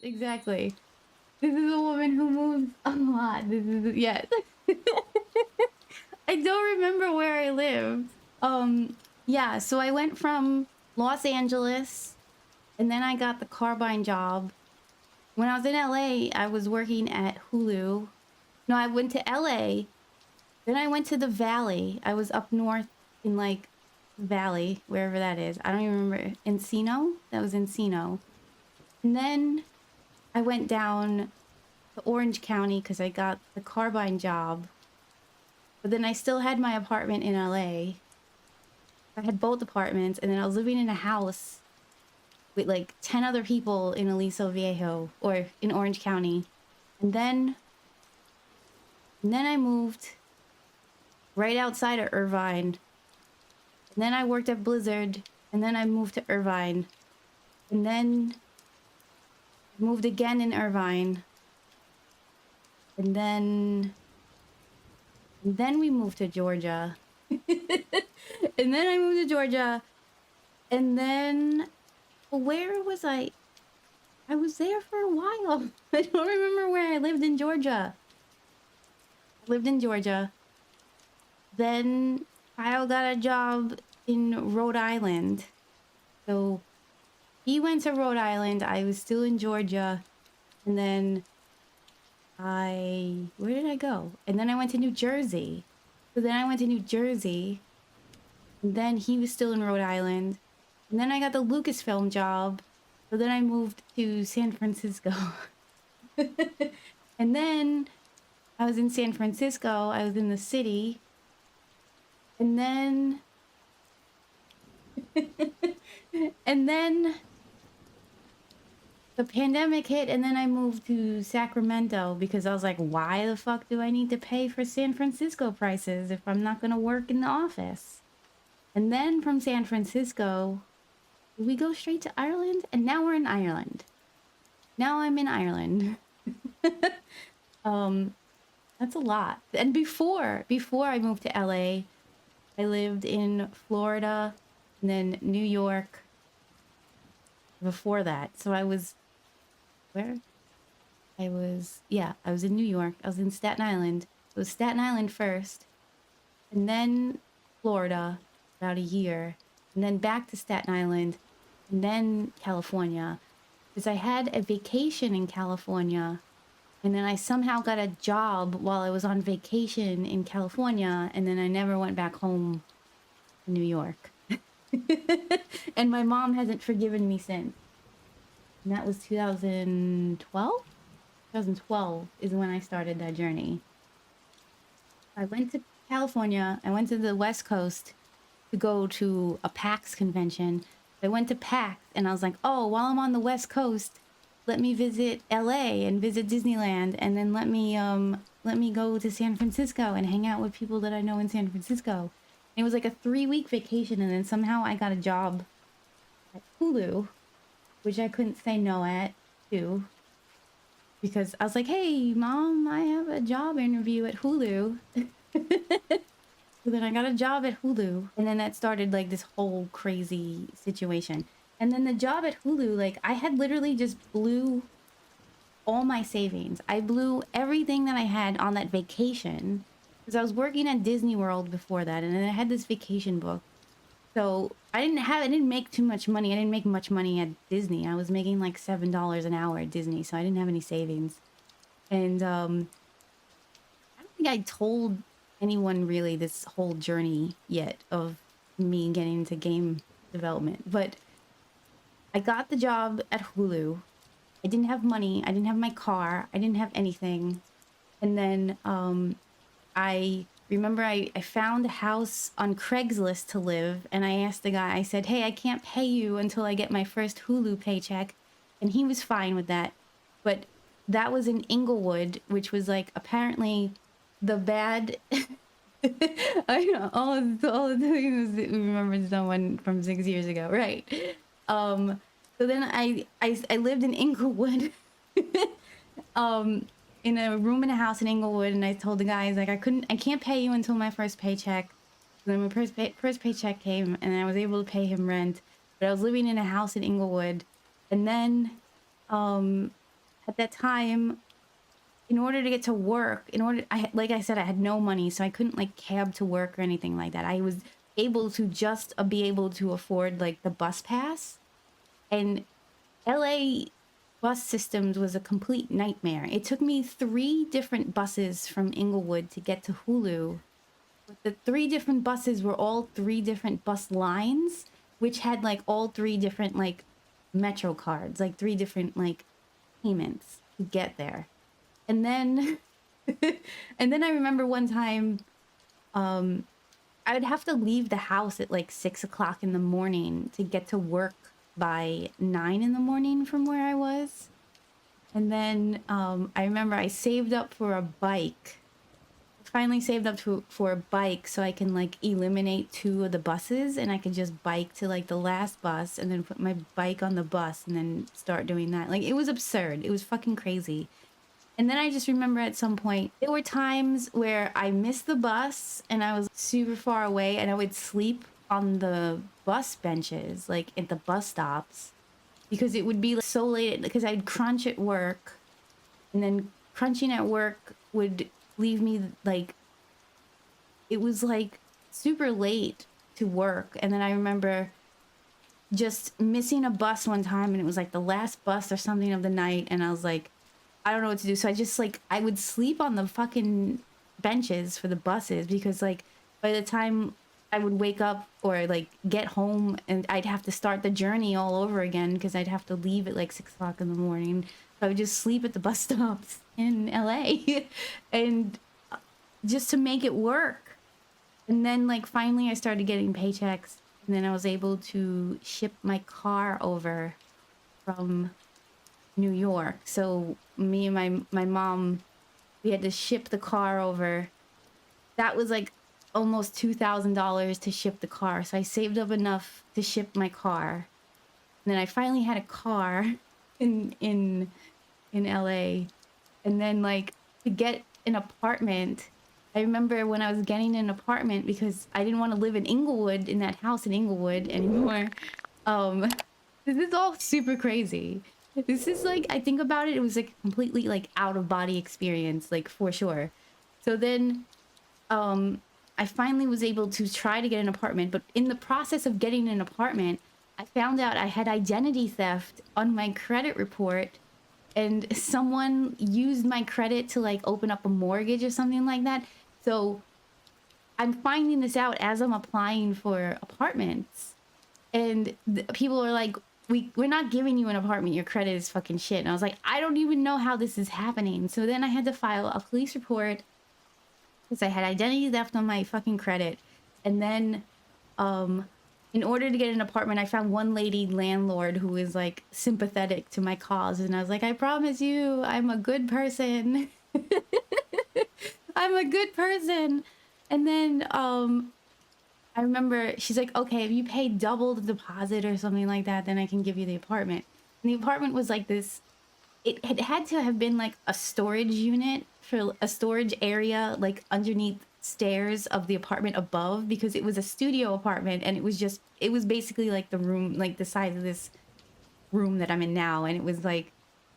exactly. This is a woman who moves a lot. This is yes. I don't remember where I lived. Yeah, so I went from Los Angeles and then I got the Carbine job. When I was in LA, I was working at Hulu. No, I went to LA, then I went to the Valley. I was up north in like Valley, wherever that is. I don't even remember. Encino? That was Encino. And then I went down to Orange County because I got the Carbine job. But then I still had my apartment in LA. I had both apartments, and then I was living in a house with like 10 other people in Aliso Viejo or in Orange County. And then I moved right outside of Irvine. And then I worked at Blizzard, and then I moved to Irvine. And then moved again in Irvine. And then we moved to Georgia. And then I moved to Georgia. And then where was I? I was there for a while. I don't remember where I lived in Georgia. I lived in Georgia. Then Kyle got a job in Rhode Island. So he went to Rhode Island. I was still in Georgia. And then where did I go? And then I went to New Jersey. So then I went to New Jersey. And then he was still in Rhode Island. And then I got the Lucasfilm job. So then I moved to San Francisco. And then I was in San Francisco. I was in the city. And then and then the pandemic hit, and then I moved to Sacramento because I was like, why the fuck do I need to pay for San Francisco prices if I'm not going to work in the office? And then from San Francisco, we go straight to Ireland, and now we're in Ireland. Now I'm in Ireland. um, that's a lot. And before I moved to LA, I lived in Florida and then New York before that. So I was where? I was in New York. I was in Staten Island. It was Staten Island first, and then Florida, about a year, and then back to Staten Island, and then California. Because I had a vacation in California, and then I somehow got a job while I was on vacation in California, and then I never went back home to New York. And my mom hasn't forgiven me since. And that was 2012? 2012 is when I started that journey. I went to California. I went to the West Coast to go to a PAX convention. I went to PAX and I was like, oh, while I'm on the West Coast, let me visit LA and visit Disneyland, and then let me go to San Francisco and hang out with people that I know in San Francisco. And it was like a 3-week vacation, and then somehow I got a job at Hulu, which I couldn't say no at too. Because I was like, hey, Mom, I have a job interview at Hulu. So then I got a job at Hulu. And then that started like this whole crazy situation. And then the job at Hulu, like I had literally just blew all my savings. I blew everything that I had on that vacation. Because I was working at Disney World before that. And then I had this vacation book. So I didn't make too much money. I didn't make much money at Disney. I was making like $7 an hour at Disney, so I didn't have any savings. And I don't think I told anyone really this whole journey yet of me getting into game development. But I got the job at Hulu. I didn't have money. I didn't have my car. I didn't have anything. And then I remember I found a house on Craigslist to live, and I asked the guy, I said, hey, I can't pay you until I get my first Hulu paycheck. And he was fine with that. But that was in Inglewood, which was like apparently the bad. I know all the things that we remember someone from 6 years ago, right? So then I lived in Inglewood. um in a room in a house in Inglewood, and I told the guys like I can't pay you until my first paycheck. And then my first paycheck came, and I was able to pay him rent. But I was living in a house in Inglewood, and then at that time, in order to get to work, like I said, I had no money, so I couldn't like cab to work or anything like that. I was able to just be able to afford like the bus pass. And LA bus systems was a complete nightmare. It took me 3 different buses from Inglewood to get to Hulu. But the 3 different buses were all 3 different bus lines, which had like all 3 different like Metro cards, like 3 different like payments to get there. And then and then I remember one time I would have to leave the house at like 6 o'clock in the morning to get to work by 9 in the morning from where I was. And then I remember I saved up for a bike. Finally saved up for a bike so I can like eliminate 2 of the buses, and I could just bike to like the last bus and then put my bike on the bus and then start doing that. Like, it was absurd. It was fucking crazy. And then I just remember at some point, there were times where I missed the bus and I was super far away, and I would sleep on the bus benches, like at the bus stops, because it would be like, so late because I'd crunch at work, and then crunching at work would leave me like, it was like super late to work. And then I remember just missing a bus one time, and it was like the last bus or something of the night, and I was like, I don't know what to do. So I just like, I would sleep on the fucking benches for the buses, because like by the time I would wake up or like get home, and I'd have to start the journey all over again because I'd have to leave at like 6 o'clock in the morning. So I would just sleep at the bus stops in LA and just to make it work. And then like finally I started getting paychecks, and then I was able to ship my car over from New York. So me and my mom, we had to ship the car over. That was like almost $2,000 to ship the car. So I saved up enough to ship my car. And then I finally had a car in LA. And then like to get an apartment, I remember when I was getting an apartment, because I didn't want to live in Inglewood, in that house in Inglewood anymore. This is all super crazy. This is like, I think about it, it was like completely like out of body experience, like for sure. So then I finally was able to try to get an apartment, but in the process of getting an apartment, I found out I had identity theft on my credit report, and someone used my credit to like open up a mortgage or something like that. So I'm finding this out as I'm applying for apartments, and people are like, we're not giving you an apartment, your credit is fucking shit. And I was like, I don't even know how this is happening. So then I had to file a police report because I had identity theft on my fucking credit. And then in order to get an apartment, I found one lady landlord who was like sympathetic to my cause, and I was like, I promise you, I'm a good person. I'm a good person. And then I remember she's like, okay, if you pay double the deposit or something like that, then I can give you the apartment. And the apartment was like this, it had to have been like a storage unit for a storage area, like underneath stairs of the apartment above, because it was a studio apartment, and it was basically like the room, like the size of this room that I'm in now. And it was like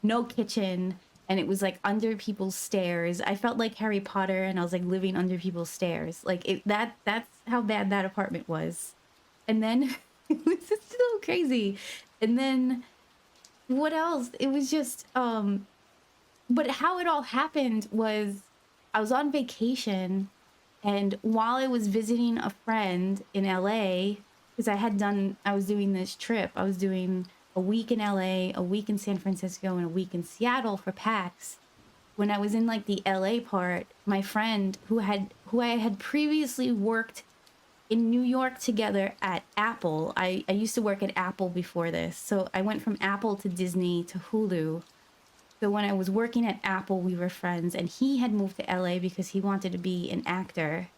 no kitchen, and it was like under people's stairs. I felt like Harry Potter, and I was like living under people's stairs. Like that's how bad that apartment was. And then it was just so crazy. And then what else? It was just but how it all happened was I was on vacation, and while I was visiting a friend in LA, because I was doing this trip. I was doing a week in LA, a week in San Francisco, and a week in Seattle for PAX. When I was in like the LA part, my friend who I had previously worked in New York together at Apple. I used to work at Apple before this. So I went from Apple to Disney to Hulu. So when I was working at Apple, we were friends, and he had moved to LA because he wanted to be an actor.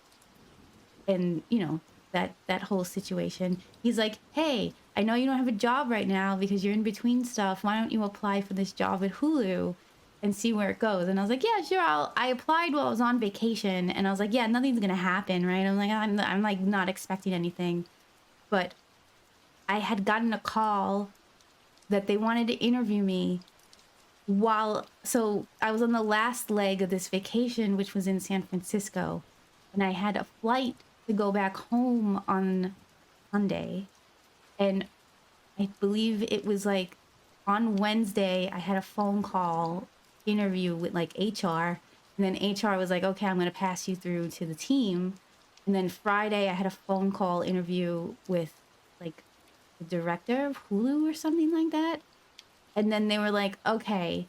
And, you know, that whole situation. He's like, hey, I know you don't have a job right now because you're in between stuff. Why don't you apply for this job at Hulu and see where it goes? And I was like, yeah, sure. I applied while I was on vacation, and I was like, yeah, nothing's gonna happen, right? I'm like not expecting anything. But I had gotten a call that they wanted to interview me So I was on the last leg of this vacation, which was in San Francisco, and I had a flight to go back home on Monday. And I believe it was like on Wednesday, I had a phone call interview with like HR. And then HR was like, okay, I'm going to pass you through to the team. And then Friday, I had a phone call interview with like the director of Hulu or something like that. And then they were like, okay,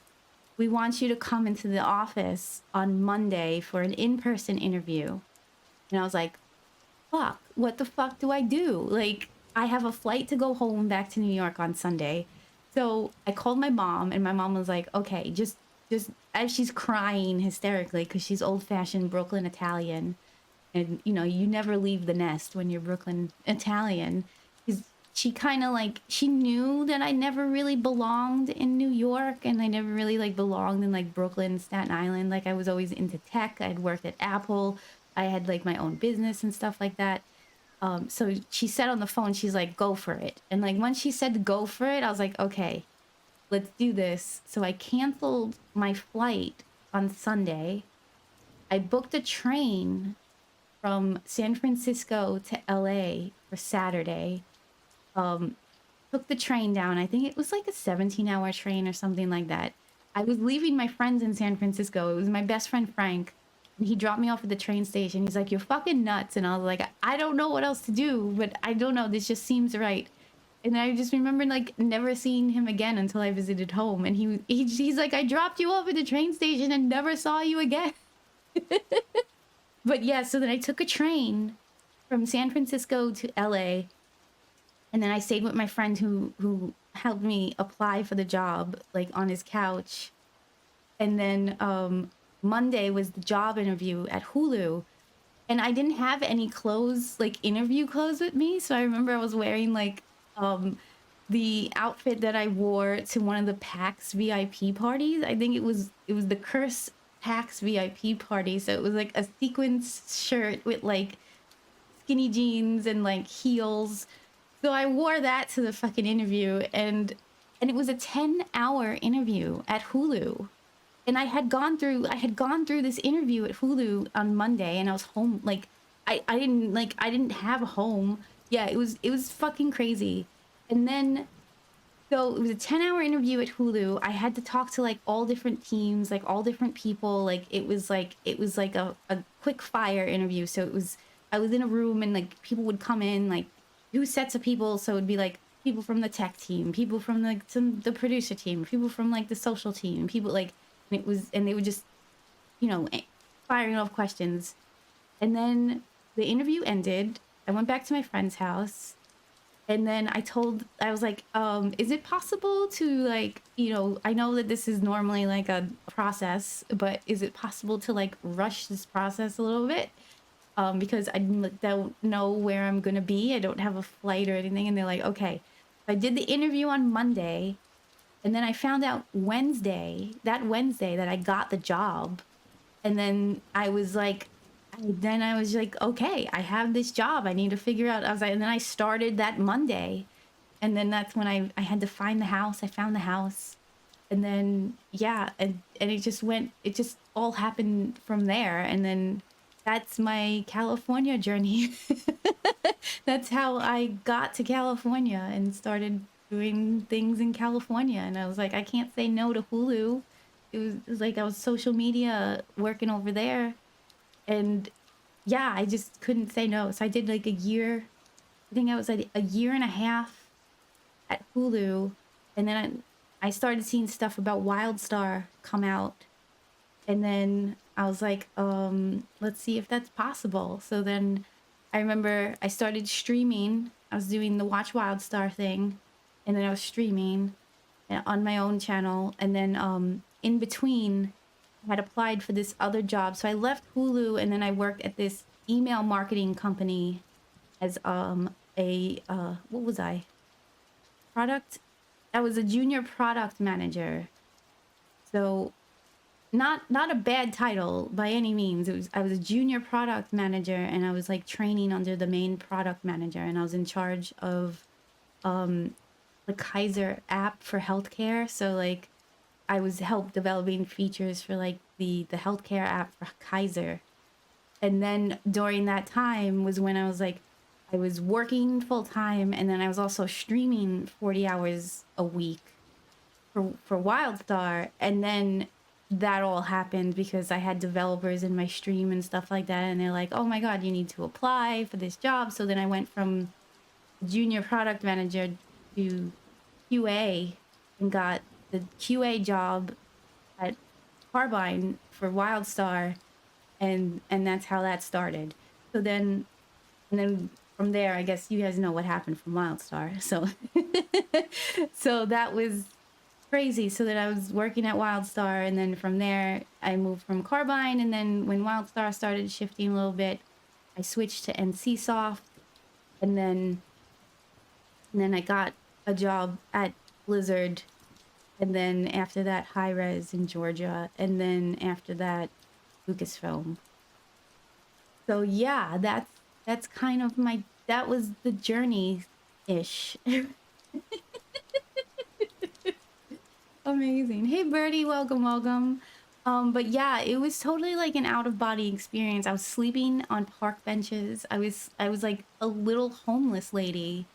we want you to come into the office on Monday for an in-person interview. And I was like, fuck, what the fuck do I do? Like, I have a flight to go home back to New York on Sunday. So I called my mom, and my mom was like, okay, just as she's crying hysterically because she's old-fashioned Brooklyn Italian. And, you know, you never leave the nest when you're Brooklyn Italian. 'Cause she kind of like, she knew that I never really belonged in New York, and I never really like belonged in like Brooklyn, Staten Island. Like, I was always into tech. I'd worked at Apple. I had like my own business and stuff like that. So she said on the phone, she's like, go for it. And like, once she said go for it, I was like, okay, let's do this. So I canceled my flight on Sunday. I booked a train from San Francisco to LA for Saturday. Um, Took the train down. I think it was like a 17-hour train or something like that. I was leaving my friends in San Francisco. It was my best friend Frank, and he dropped me off at the train station. He's like, "You're fucking nuts," and I was like, "I don't know what else to do, but I don't know. This just seems right." And I just remember like never seeing him again until I visited home, and he's like, "I dropped you off at the train station and never saw you again." But yeah, so then I took a train from San Francisco to LA, and then I stayed with my friend who helped me apply for the job, like on his couch. And then Monday was the job interview at Hulu, and I didn't have any clothes, like interview clothes with me. So I remember I was wearing like the outfit that I wore to one of the PAX VIP parties. I think it was the Curse PAX VIP party. So it was like a sequins shirt with like skinny jeans and like heels. So I wore that to the fucking interview, and it was a 10-hour interview at Hulu. And I had gone through this interview at Hulu on Monday, and I was home like I didn't have a home. Yeah, it was fucking crazy. And then so it was a 10-hour interview at Hulu. I had to talk to like all different teams, like all different people. Like it was like a quick fire interview. So I was in a room, and like people would come in, like two sets of people. So it'd be like people from the tech team, people from the producer team, people from like the social team, people like, and they would just, firing off questions. And then the interview ended. I went back to my friend's house, and then I was like, is it possible to like, I know that this is normally like a process, but is it possible to like rush this process a little bit? Because don't know where I'm gonna be. I don't have a flight or anything. And they're like, okay. I did the interview on Monday, and then I found out that Wednesday that I got the job. And then I was like, okay, I have this job. I need to figure out. I was like, and then I started that Monday. And then that's when I had to find the house. I found the house. And then, yeah, and it just all happened from there. And then that's my California journey. That's how I got to California and started doing things in California. And I was like, I can't say no to Hulu. It was like I was social media working over there. And yeah, I just couldn't say no. So I did like a year. I think I was like a year and a half at Hulu. And then I started seeing stuff about WildStar come out. And then I was like, let's see if that's possible. So then I remember I started streaming. I was doing the Watch WildStar thing, and then I was streaming on my own channel. And then in between, I had applied for this other job. So I left Hulu, and then I worked at this email marketing company as what was I? Product. I was a junior product manager. So not a bad title by any means. I was a junior product manager, and I was like training under the main product manager, and I was in charge of the Kaiser app for healthcare. So like I was help developing features for like the healthcare app for Kaiser. And then during that time was when I was like, I was working full time, and then I was also streaming 40 hours a week for WildStar. And then that all happened because I had developers in my stream and stuff like that, and they're like, "Oh my God, you need to apply for this job." So then I went from junior product manager to QA and got the QA job at Carbine for WildStar, and that's how that started. So then and then from there, I guess you guys know what happened from WildStar. So so that was crazy. So that I was working at WildStar, and then from there I moved from Carbine, and then when WildStar started shifting a little bit, I switched to NCSoft, and then I got a job at Blizzard, and then after that High Res in Georgia, and then after that Lucasfilm. So yeah, that's kind of my that was the journey ish. Amazing. Hey Birdie, welcome, welcome. But yeah, it was totally like an out of body experience. I was sleeping on park benches. I was like a little homeless lady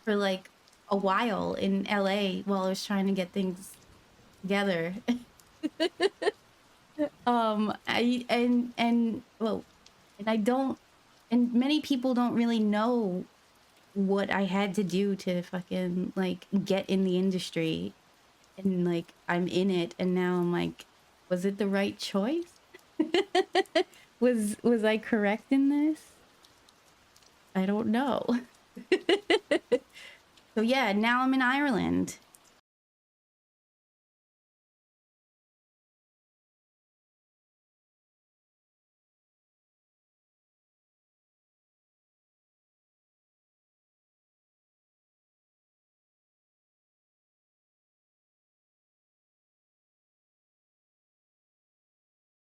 for like a while in LA while I was trying to get things together. I and well, and I don't and many people don't really know what I had to do to fucking like get in the industry, and like I'm in it, and now I'm like, was it the right choice? Was I correct in this? I don't know. So yeah, now I'm in Ireland.